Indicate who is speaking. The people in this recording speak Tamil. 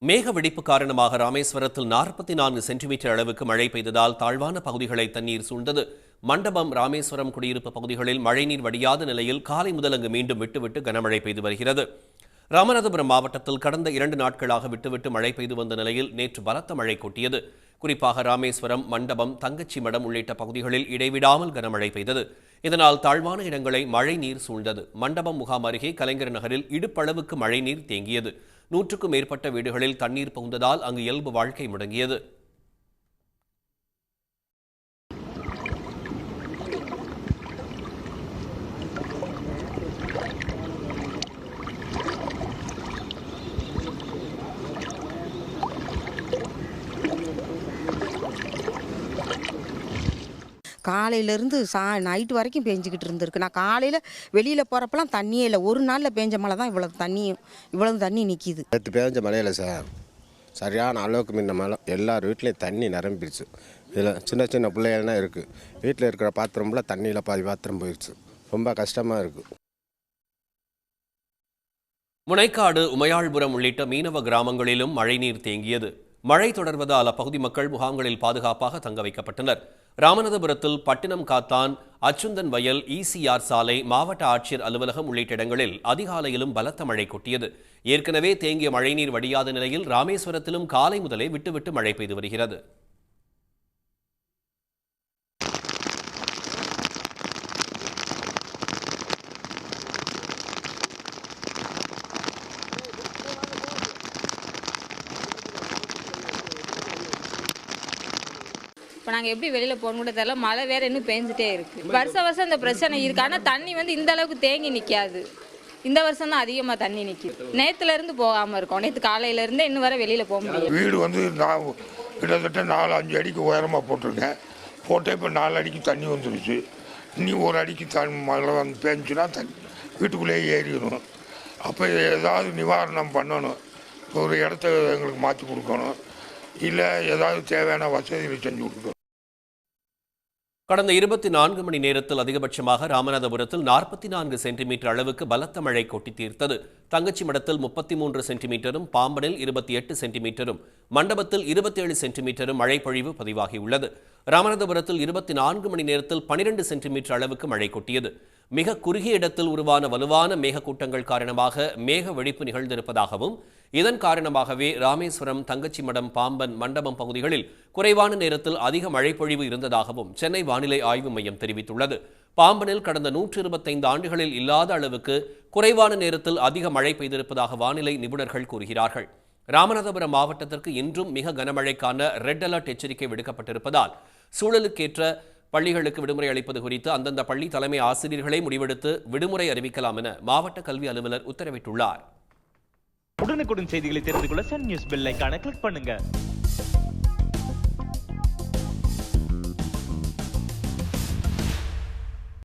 Speaker 1: மேக வெடிப்பு காரணமாக ராமேஸ்வரத்தில் 44 சென்டிமீட்டர் அளவுக்கு மழை பெய்ததால் தாழ்வான பகுதிகளை தண்ணீர் சூழ்ந்தது. மண்டபம், ராமேஸ்வரம் குடியிருப்பு பகுதிகளில் மழைநீர் வடியாத நிலையில் காலை முதல் அங்கு மீண்டும் விட்டுவிட்டு கனமழை பெய்து வருகிறது. ராமநாதபுரம் மாவட்டத்தில் கடந்த 2 நாட்களாக விட்டுவிட்டு மழை பெய்து வந்த நிலையில் நேற்று பலத்த மழை கொட்டியது. குறிப்பாக ராமேஸ்வரம், மண்டபம், தங்கச்சி மடம் உள்ளிட்ட பகுதிகளில் இடைவிடாமல் கனமழை பெய்தது. இதனால் தாழ்வான இடங்களை மழை நீர் சூழ்ந்தது. மண்டபம் முகாம் அருகே கலைஞர் நகரில் இடுப்பளவுக்கு மழைநீர் தேங்கியது. 100க்கும் மேற்பட்ட வீடுகளில் தண்ணீர் புகுந்ததால் அங்கு இயல்பு வாழ்க்கை முடங்கியது.
Speaker 2: காலையிலேருந்து நைட்டு வரைக்கும் பெஞ்சிக்கிட்டு இருந்திருக்கு. நான் காலையில் வெளியில் போகிறப்பெல்லாம் தண்ணியே இல்லை. ஒரு நாளில் பெஞ்ச மழை தான் இவ்வளவு தண்ணி நிற்கிது.
Speaker 3: நேற்று பெஞ்ச மழையில் சார் சரியான அளவுக்கு முன்ன மழை. எல்லார் வீட்லேயும் தண்ணி நிரம்பிடுச்சு. இதில் சின்ன சின்ன பிள்ளைகள்லாம் இருக்குது. வீட்டில் இருக்கிற பாத்திரம்லாம் தண்ணியில் பாதி பாத்திரம் போயிடுச்சு. ரொம்ப கஷ்டமாக இருக்குது.
Speaker 1: முனைக்காடு, உமையாள்புரம் உள்ளிட்ட மீனவ கிராமங்களிலும் மழைநீர் தேங்கியது. மழை தொடர்வதால் அப்பகுதி மக்கள் முகாம்களில் பாதுகாப்பாக தங்க வைக்கப்பட்டனர். ராமநாதபுரத்தில் பட்டினம் காத்தான், அச்சுந்தன் வயல், ECR சாலை, மாவட்ட ஆட்சியர் அலுவலகம் உள்ளிட்ட இடங்களில் அதிகாலையிலும் பலத்த மழை கொட்டியது. ஏற்கனவே தேங்கிய மழைநீர் வடியாத நிலையில் ராமேஸ்வரத்திலும் காலை முதலே விட்டுவிட்டு மழை பெய்து வருகிறது.
Speaker 4: இப்போ நாங்கள் எப்படி வெளியில் போகணும் கூட தெரியல. மழை வேறு இன்னும் பேஞ்சிட்டே இருக்குது. வருஷம் இந்த பிரச்சனை இருக்குது. ஆனால் தண்ணி இந்த அளவுக்கு தேங்கி நிற்காது. இந்த வருஷம் தான் அதிகமாக தண்ணி நிற்கிது. நேற்றுலேருந்து போகாமல் இருக்கோம். நேற்று காலையிலேருந்தே இன்னும் வரை வெளியில் போக முடியாது.
Speaker 5: வீடு நான் கிட்டத்தட்ட 4-5 அடிக்கு உயரமாக போட்டிருக்கேன். போட்டே இப்போ 4 அடிக்கு தண்ணி வந்துருச்சு. இன்னி 1 அடிக்கு மழை வந்து பேஞ்சுன்னா தண்ணி வீட்டுக்குள்ளேயே ஏறிடணும். அப்போ ஏதாவது நிவாரணம் பண்ணணும். ஒரு இடத்த எங்களுக்கு மாற்றி கொடுக்கணும். இல்லை ஏதாவது தேவையான வசதிகளை செஞ்சு கொடுக்கணும்.
Speaker 1: கடந்த 24 மணி நேரத்தில் அதிகபட்சமாக ராமநாதபுரத்தில் 44 சென்டிமீட்டர் அளவுக்கு பலத்த மழை கொட்டி தீர்த்தது. தங்கச்சி மடத்தில் 33 சென்டிமீட்டரும், பாம்பனில் 28 சென்டிமீட்டரும், மண்டபத்தில் 27 சென்டிமீட்டரும் மழை பொழிவு பதிவாகியுள்ளது. ராமநாதபுரத்தில் 24 மணி நேரத்தில் 12 சென்டிமீட்டர் அளவுக்கு மழை கொட்டியது. மிக குறுகிய இடத்தில் உருவான வலுவான மேகக்கூட்டங்கள் காரணமாக மேக வெடிப்பு நிகழ்ந்திருப்பதாகவும், இதன் காரணமாகவே ராமேஸ்வரம், தங்கச்சி மடம், பாம்பன், மண்டபம் பகுதிகளில் குறைவான நேரத்தில் அதிக மழைப்பொழிவு இருந்ததாகவும் சென்னை வானிலை ஆய்வு மையம் தெரிவித்துள்ளது. பாம்பனில் கடந்த 125 ஆண்டுகளில் இல்லாத அளவுக்கு குறைவான நேரத்தில் அதிக மழை பெய்திருப்பதாக வானிலை நிபுணர்கள் கூறுகிறார்கள். ராமநாதபுரம் மாவட்டத்திற்கு இன்றும் மிக கனமழைக்கான ரெட் அலர்ட் எச்சரிக்கை விடுக்கப்பட்டிருப்பதால் சூழலுக்கேற்ற பள்ளிகளுக்கு விடுமுறை அளிப்பது குறித்து அந்தந்த பள்ளி தலைமை ஆசிரியர்களே முடிவெடுத்து விடுமுறை அறிவிக்கலாம் என மாவட்ட கல்வி அலுவலர் உத்தரவிட்டுள்ளார்.
Speaker 6: உடனுக்குடன் செய்திகளை தெரிந்து கொள்ள சன் நியூஸ் பெல் ஐகானை கிளிக் பண்ணுங்க.